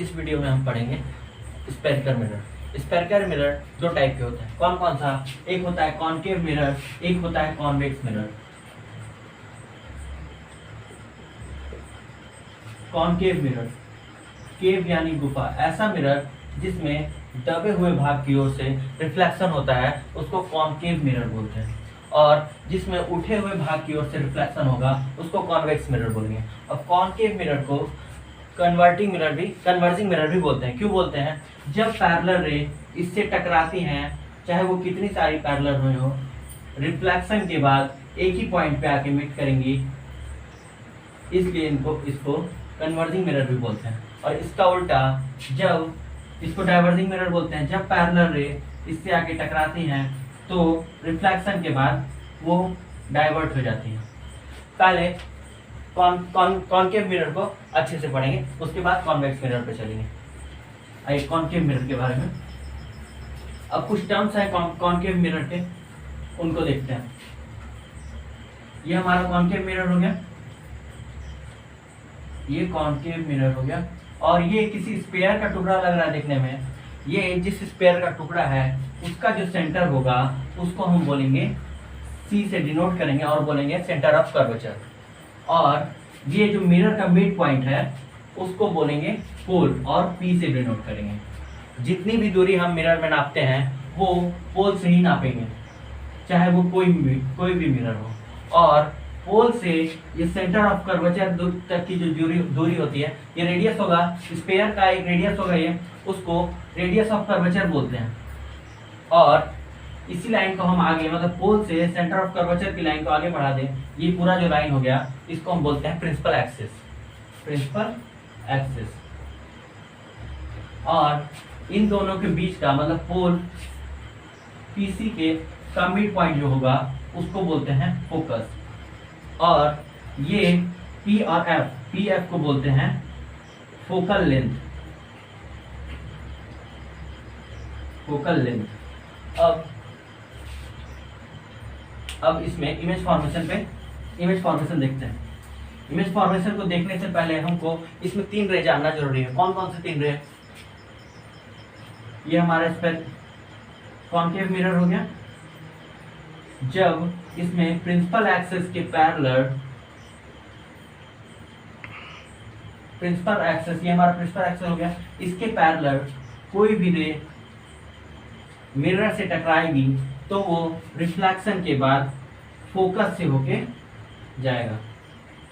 इस वीडियो में हम पढ़ेंगे स्पेरिकल मिरर। स्पेरिकल मिरर दो टाइप के होते हैं। कौन कौन सा? एक होता है कॉनकेव मिरर, एक होता है कॉन्वेक्स मिरर। कॉनकेव मिरर, केव यानी गुफा, ऐसा मिरर जिसमें दबे हुए भाग की ओर से रिफ्लेक्शन होता है उसको कॉनकेव मिरर बोलते हैं, और जिसमें उठे हुए भाग की ओर से रिफ्लेक्शन होगा उसको कॉन्वेक्स मिरर बोलेंगे। अब कॉनकेव मिरर को कन्वर्जिंग मिरर भी बोलते हैं। क्यों बोलते हैं? जब पैरेलल रे इससे टकराती हैं, चाहे वो कितनी सारी पैरेलल रे हो, रिफ्लेक्शन के बाद एक ही पॉइंट पे आके मीट करेंगी, इसलिए इसको कन्वर्जिंग मिरर भी बोलते हैं। और इसका उल्टा, जब इसको डाइवर्जिंग मिरर बोलते हैं, जब पैरेलल रे इससे आके टकराती हैं तो रिफ्लेक्शन के बाद वो डाइवर्ट हो जाती हैं। पहले कॉनकेव मिरर को अच्छे से पढ़ेंगे, उसके बाद कॉन्वेक्स मिरर पे चलेंगे। आइए कॉनकेव मिरर के बारे में। अब कुछ टर्म्स हैं कॉनकेव मिरर के, उनको देखते हैं। ये हमारा कॉनकेव मिरर हो गया, ये कॉनकेव मिरर हो गया, और ये किसी स्पेयर का टुकड़ा लग रहा है देखने में। ये जिस स्पेयर का टुकड़ा है उसका जो सेंटर होगा उसको हम बोलेंगे, सी से डिनोट करेंगे और बोलेंगे सेंटर ऑफ कर्वेचर। और ये जो मिरर का मिड पॉइंट है उसको बोलेंगे पोल, और पी से डिनोट करेंगे। जितनी भी दूरी हम मिरर में नापते हैं वो पोल से ही नापेंगे, चाहे वो कोई भी मिरर हो। और पोल से ये सेंटर ऑफ कर्वेचर तक की जो दूरी होती है, ये रेडियस होगा, स्पेयर का एक रेडियस होगा, ये उसको रेडियस ऑफ कर्वेचर बोलते हैं। और इसी लाइन को हम आगे, मतलब पोल से सेंटर ऑफ कर्वेचर की लाइन को आगे बढ़ा दें, ये पूरा जो लाइन हो गया इसको हम बोलते हैं प्रिंसिपल एक्सिस। Principal axis. और इन दोनों के बीच का, मतलब पोल पीसी के का मिड पॉइंट जो होगा उसको बोलते हैं फोकस। और ये पी और एफ, पी एफ को बोलते हैं फोकल लेंथ। Focal length. अब इसमें इमेज फॉर्मेशन देखते हैं। इमेज फॉर्मेशन को देखने से पहले हमको इसमें 3 रे जानना जरूरी है। कौन कौन से 3 रे? ये हमारा इस पर कॉनकेव मिरर हो गया, जब इसमें प्रिंसिपल एक्सिस के पैरेलल, प्रिंसिपल एक्सिस, ये हमारा प्रिंसिपल एक्सिस हो गया, इसके पैरेलल कोई भी रे मिरर से टकराएगी तो वो रिफ्लेक्शन के बाद फोकस से होके जाएगा,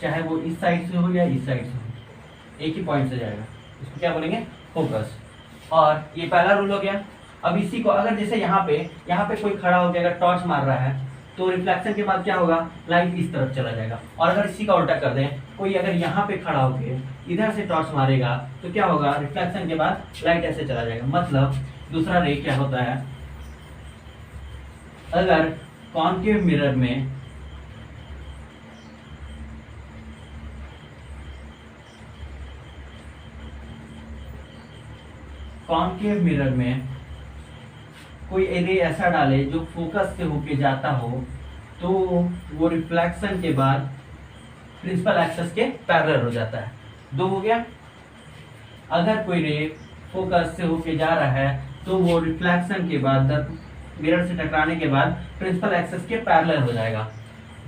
चाहे वो इस साइड से हो या इस साइड से हो, एक ही पॉइंट से जाएगा। इसको क्या बोलेंगे? फोकस। और ये पहला रूल हो गया। अब इसी को अगर जैसे यहाँ पे कोई खड़ा होकर अगर टॉर्च मार रहा है तो रिफ्लेक्शन के बाद क्या होगा? लाइट इस तरफ चला जाएगा। और अगर इसी का उल्टा कर दें, कोई अगर यहाँ पे खड़ा होकर इधर से टॉर्च मारेगा तो क्या होगा? रिफ्लेक्शन के बाद लाइट ऐसे चला जाएगा। मतलब दूसरा रे क्या होता है, अगर कॉनकेव मिरर में कोई रे ऐसा डाले जो फोकस से होके जाता हो तो वो रिफ्लेक्शन के बाद प्रिंसिपल एक्सिस के पैरेलल हो जाता है। 2 हो गया। अगर कोई रे फोकस से होके जा रहा है तो वो रिफ्लेक्शन के बाद, मिरर से टकराने के बाद प्रिंसिपल एक्सिस के पैरेलल हो जाएगा।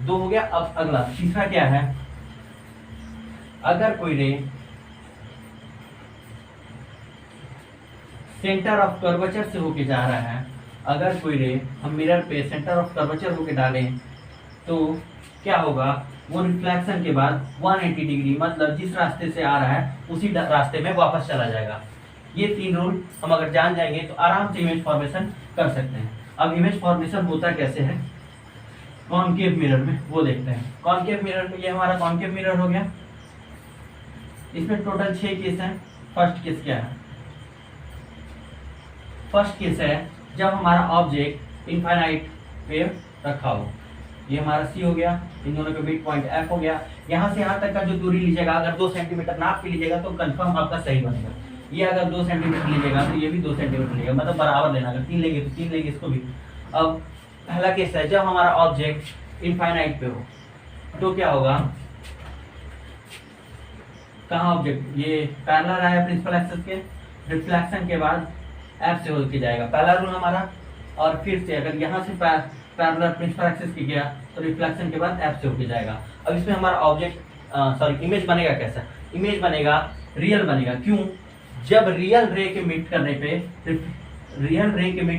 2 हो गया। अब अगला तीसरा क्या है? अगर कोई रे सेंटर ऑफ कर्वेचर से होके जा रहा है, अगर कोई रे हम मिरर पे सेंटर ऑफ कर्वेचर होके डालें तो क्या होगा? वो रिफ्लेक्शन के बाद 180 डिग्री, मतलब जिस रास्ते से आ रहा है उसी रास्ते में वापस चला जाएगा। ये 3 रूल हम अगर जान जाएंगे तो आराम से इमेज फॉर्मेशन कर सकते हैं। अब इमेज फॉर्मेशन होता कैसे है कॉनकेव मिरर में, वो देखते हैं। कॉनकेव मिरर में, ये हमारा कॉनकेव मिरर हो गया। इसमें टोटल 6 केस हैं। फर्स्ट केस क्या है? फर्स्ट केस है जब हमारा ऑब्जेक्ट इनफाइनाइट पे रखा हो। ये हमारा सी हो गया, इन दोनों के मिड पॉइंट एफ हो गया। यहाँ से यहाँ तक का जो दूरी लीजिएगा, अगर 2 सेंटीमीटर नाप के लीजिएगा तो कंफर्म आपका सही बनेगा। ये अगर 2 सेंटीमीटर लीजिएगा तो ये भी 2 सेंटीमीटर लीजिएगा, मतलब बराबर लेना। अगर 3 लेंगे तो 3 लेंगे इसको भी। अब पहला केस है जब हमारा ऑब्जेक्ट इनफाइनाइट पे हो तो क्या होगा? कहाँ ऑब्जेक्ट, ये पैरेलल आया प्रिंसिपल एक्सिस के, रिफ्लेक्शन के बाद एफ से होके जाएगा, पहला रूल हमारा। और फिर से अगर यहाँ से पैरेलल प्रिंसिपल एक्सिस की गया तो रिफ्लेक्शन के बाद एफ से होके जाएगा। अब इसमें हमारा ऑब्जेक्ट इमेज बनेगा कैसा, इमेज बनेगा रियल बनेगा। क्यों, जब रियल रे के मीट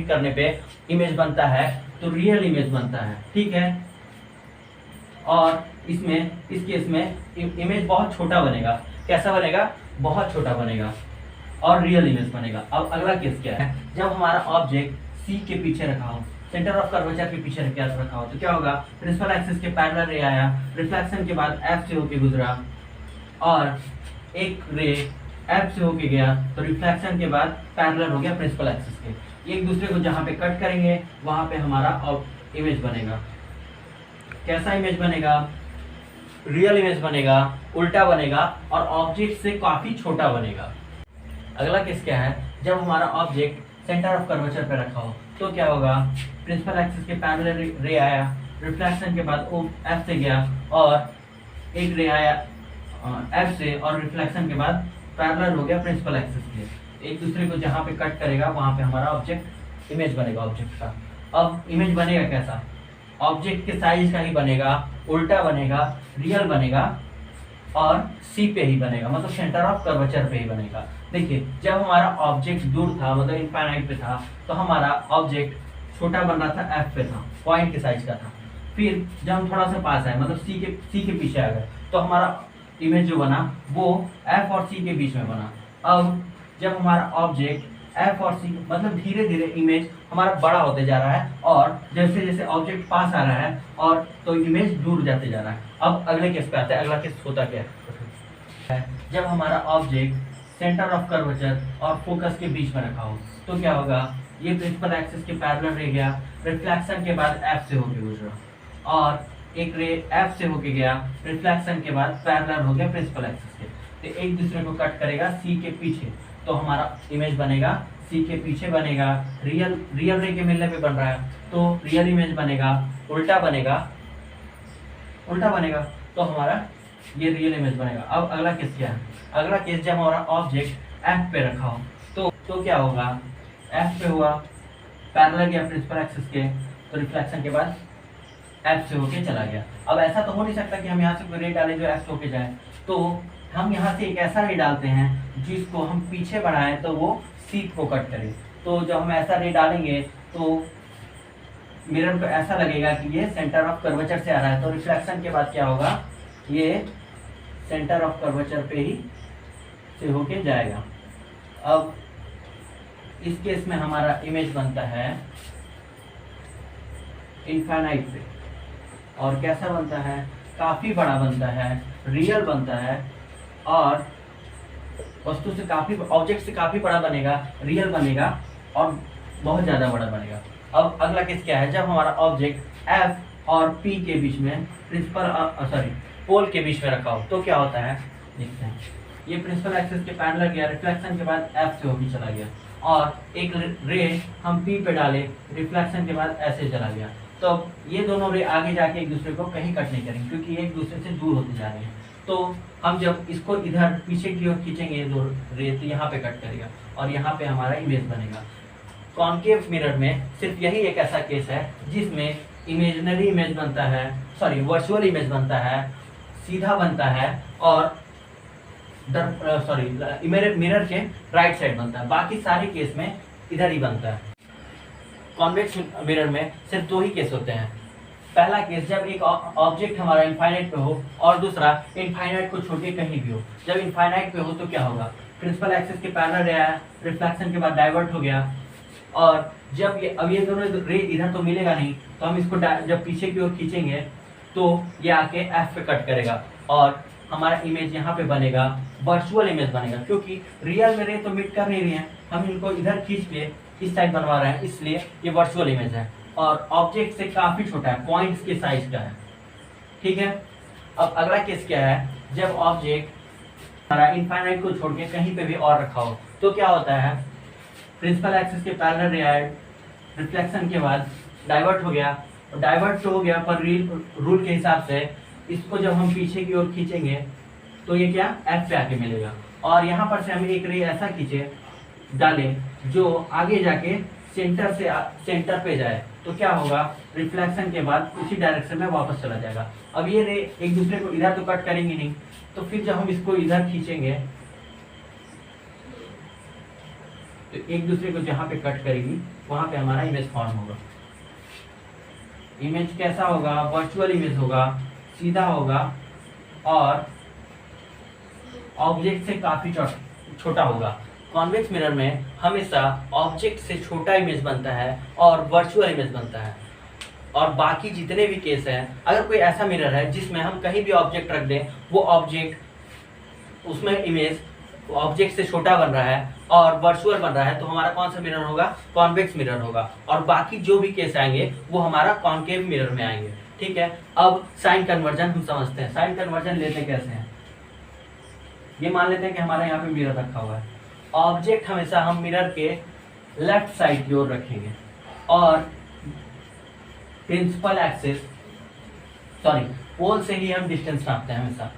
करने पे इमेज बनता है तो रियल इमेज बनता है, ठीक है। और इसमें इस केस में इमेज बहुत छोटा बनेगा, कैसा बनेगा, बहुत छोटा बनेगा और रियल इमेज बनेगा। अब अगला केस क्या है, जब हमारा ऑब्जेक्ट सी के पीछे रखा हो, सेंटर ऑफ कर्वेचर के पीछे रखा हो, तो क्या होगा, प्रिंसिपल एक्सिस के पैरेलल रे आया, रिफ्लेक्शन के बाद एफ से होके गुजरा और एक रे एफ से होके गया तो रिफ्लेक्शन के बाद पैरेलल हो गया प्रिंसिपल एक्सिस के। एक दूसरे को जहाँ पे कट करेंगे वहाँ पे हमारा इमेज बनेगा। कैसा इमेज बनेगा, रियल इमेज बनेगा, उल्टा बनेगा और ऑब्जेक्ट से काफी छोटा बनेगा। अगला केस क्या है, जब हमारा ऑब्जेक्ट सेंटर ऑफ कर्वेचर पे रखा हो तो क्या होगा, प्रिंसिपल एक्सिस के पैरेलल रे आया, रिफ्लेक्शन के बाद वो एफ से गया और एक रे आया एफ से और रिफ्लेक्शन के बाद पैरेलल हो गया प्रिंसिपल एक्सिस के। एक दूसरे को जहाँ पे कट करेगा वहाँ पे हमारा ऑब्जेक्ट इमेज बनेगा ऑब्जेक्ट का। अब इमेज बनेगा कैसा, ऑब्जेक्ट के साइज का ही बनेगा, उल्टा बनेगा, रियल बनेगा और सी पे ही बनेगा, मतलब सेंटर ऑफ कर्वेचर पे ही बनेगा। देखिए जब हमारा ऑब्जेक्ट दूर था, मतलब इनफाइनाइट पे था, तो हमारा ऑब्जेक्ट छोटा बन रहा था, एफ पे था, पॉइंट के साइज का था। फिर जब हम थोड़ा सा पास आए, मतलब सी के पीछे आ गए, तो हमारा इमेज जो बना वो एफ और सी के बीच में बना। अब जब हमारा ऑब्जेक्ट एफ और सी, मतलब धीरे धीरे इमेज हमारा बड़ा होते जा रहा है और जैसे जैसे ऑब्जेक्ट पास आ रहा है और तो इमेज दूर जाते जा रहा है। अब अगले केस पे आते हैं, अगला केस होता क्या है, जब हमारा ऑब्जेक्ट सेंटर ऑफ कर्वेचर और फोकस के बीच में रखा हो तो क्या होगा, ये प्रिंसिपल एक्सिस के पैरेलल रह गया, रिफ्लेक्शन के बाद एफ से होके गुजरा और एक रे एफ से होके गया, रिफ्लेक्शन के बाद पैरेलल हो गया प्रिंसिपल एक्सिस के, तो एक दूसरे को कट करेगा सी के पीछे, तो हमारा इमेज बनेगा सी के पीछे बनेगा, रियल रे के मिलने पे बन रहा है तो रियल इमेज बनेगा, उल्टा बनेगा तो हमारा ये रियल इमेज बनेगा। अब अगला केस क्या है, अगला केस जब हमारा ऑब्जेक्ट एफ पे रखा हो तो क्या होगा, एफ पे हुआ, पैरेलल गया प्रिंसिपल एक्सिस के, तो रिफ्लेक्शन के बाद एफ से होके चला गया। अब ऐसा तो हो नहीं सकता कि हम यहाँ से कोई रे डालें जो एफ से होके जाए, तो हम यहाँ से एक ऐसा रे डालते हैं जिसको हम पीछे बढ़ाएं तो वो सी को कट करे। तो जब हम ऐसा रे डालेंगे तो मिरर को ऐसा लगेगा कि ये सेंटर ऑफ कर्वेचर से आ रहा है, तो रिफ्लेक्शन के बाद क्या होगा, ये सेंटर ऑफ कर्वेचर पे ही से होके जाएगा। अब इस केस में हमारा इमेज बनता है इनफाइनाइट पे, और कैसा बनता है, काफी बड़ा बनता है, रियल बनता है और वस्तु से काफी, ऑब्जेक्ट से काफी बड़ा बनेगा, रियल बनेगा और बहुत ज्यादा बड़ा बनेगा। अब अगला केस क्या है, जब हमारा ऑब्जेक्ट एफ और पी के बीच में पोल के बीच में रखा हो तो क्या होता है, देखते हैं। ये प्रिंसिपल एक्सिस के पैरेलल गया, रिफ्लेक्शन के बाद एफ से होकर चला गया और एक रे हम पी पे डाले, रिफ्लेक्शन के बाद ऐसे चला गया, तो ये दोनों रे आगे जाके एक दूसरे को कहीं कट नहीं करेंगे क्योंकि एक दूसरे से दूर होते जा रहे हैं। तो हम जब इसको इधर पीछे की ओर खींचेंगे ये दो रे, तो यहाँ पे कट करेगा और यहाँ पे हमारा इमेज बनेगा। कॉनकेव मिरर में सिर्फ यही एक ऐसा केस है जिसमें इमेजिनरी इमेज बनता है, वर्चुअल इमेज बनता है, सीधा बनता है और मिरर के राइट साइड बनता है, बाकी सारे केस में इधर ही बनता है। कॉन्वेक्स मिरर में सिर्फ दो ही केस होते हैं। पहला केस जब एक ऑब्जेक्ट हमारा इनफाइनाइट पे हो और दूसरा इनफाइनाइट को छोड़ के कहीं भी हो। जब इनफाइनाइट पे हो तो क्या होगा, प्रिंसिपल एक्सिस के पैरेलल रे आया, रिफ्लेक्शन के बाद डाइवर्ट हो गया और जब ये दोनों रे इधर तो मिलेगा नहीं, तो हम इसको जब पीछे की ओर खींचेंगे तो ये आके एफ पे कट करेगा और हमारा इमेज यहाँ पे बनेगा, वर्चुअल इमेज बनेगा क्योंकि रियल में रे तो मीट कर नहीं रही हैं, हम इनको इधर खींच के इस साइड बनवा रहे हैं, इसलिए ये वर्चुअल इमेज है और ऑब्जेक्ट से काफी छोटा है, पॉइंट्स के साइज का है। ठीक है, अब अगला केस क्या है, जब ऑब्जेक्ट हमारा इनफाइनाइट को छोड़ के कहीं पे भी और रखा हो तो क्या होता है, प्रिंसिपल एक्सिस के पैरेलल रे आए, रिफ्लेक्शन के बाद डाइवर्ट हो गया, डाइवर्ट तो हो गया पर रूल के हिसाब से इसको जब हम पीछे की ओर खींचेंगे तो ये क्या F पे आके मिलेगा। और यहाँ पर से हम एक रे ऐसा खींचे डालें जो आगे जाके सेंटर पे जाए, तो क्या होगा, रिफ्लेक्शन के बाद उसी डायरेक्शन में वापस चला जाएगा। अब ये रे एक दूसरे को इधर तो कट करेंगे नहीं, तो फिर जब हम इसको इधर खींचेंगे तो एक दूसरे को जहां पे कट करेगी वहां पे हमारा इमेज फॉर्म होगा। इमेज कैसा होगा, वर्चुअल इमेज होगा, सीधा होगा और ऑब्जेक्ट से काफी छोटा होगा। कॉन्वेक्स मिरर में हमेशा ऑब्जेक्ट से छोटा इमेज बनता है और वर्चुअल इमेज बनता है। और बाकी जितने भी केस हैं, अगर कोई ऐसा मिरर है जिसमें हम कहीं भी ऑब्जेक्ट रख दें, वो ऑब्जेक्ट उसमें इमेज ऑब्जेक्ट से छोटा बन रहा है और वर्चुअल बन रहा है, तो हमारा कौन सा मिरर होगा, कॉन्वेक्स मिरर होगा। और बाकी जो भी केस आएंगे वो हमारा कॉनकेव मिरर में आएंगे। ठीक है, अब साइन कन्वर्जन हम समझते हैं। साइन कन्वर्जन लेते कैसे हैं, ये मान लेते हैं कि हमारे यहाँ पे मिरर रखा हुआ है। ऑब्जेक्ट हमेशा हम मिरर के लेफ्ट साइड की ओर रखेंगे और प्रिंसिपल एक्सिस पोल से ही हम डिस्टेंस नापते हैं हमेशा,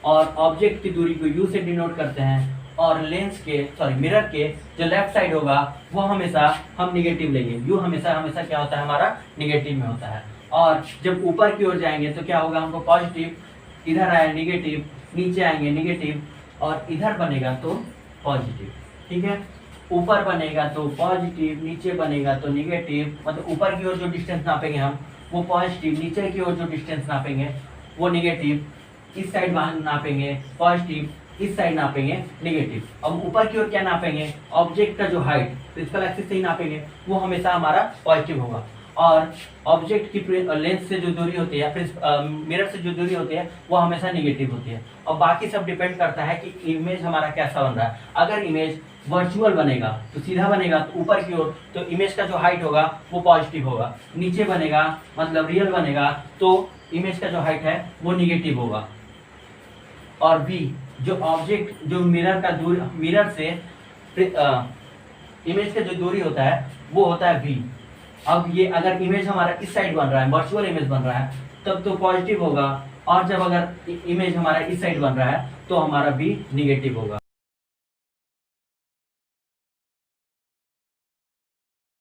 और ऑब्जेक्ट की दूरी को u से डिनोट करते हैं, और लेंस के मिरर के जो लेफ्ट साइड होगा वो हमेशा हम निगेटिव लेंगे। u हमेशा क्या होता है, हमारा निगेटिव में होता है। और जब ऊपर की ओर जाएंगे तो क्या होगा, हमको पॉजिटिव, इधर आया निगेटिव, नीचे आएंगे निगेटिव, और इधर बनेगा तो पॉजिटिव। ठीक है, ऊपर बनेगा तो पॉजिटिव, नीचे बनेगा तो निगेटिव। मतलब ऊपर की ओर जो डिस्टेंस नापेंगे हम वो पॉजिटिव, नीचे की ओर जो डिस्टेंस नापेंगे वो निगेटिव, इस साइड नापेंगे पॉजिटिव, इस साइड नापेंगे निगेटिव। अब ऊपर की ओर क्या नापेंगे, ऑब्जेक्ट का जो हाइट प्रिंसिपल एक्सिस से ही नापेंगे, वो हमेशा हमारा पॉजिटिव होगा। और ऑब्जेक्ट की लेंस से जो दूरी होती है, मिरर से जो दूरी होती है, वो हमेशा निगेटिव होती है। और बाकी सब डिपेंड करता है कि इमेज हमारा कैसा बन रहा है। अगर इमेज वर्चुअल बनेगा तो सीधा बनेगा, तो ऊपर की ओर, तो इमेज का जो हाइट होगा वो पॉजिटिव होगा। नीचे बनेगा मतलब रियल बनेगा, तो इमेज का जो हाइट है वो निगेटिव होगा। और बी जो ऑब्जेक्ट जो मिरर से इमेज का जो दूरी होता है वो होता है v। अब ये अगर इमेज हमारा इस साइड बन रहा है, वर्चुअल इमेज बन रहा है, तब तो पॉजिटिव होगा, और जब अगर इमेज हमारा इस साइड बन रहा है तो हमारा v निगेटिव होगा।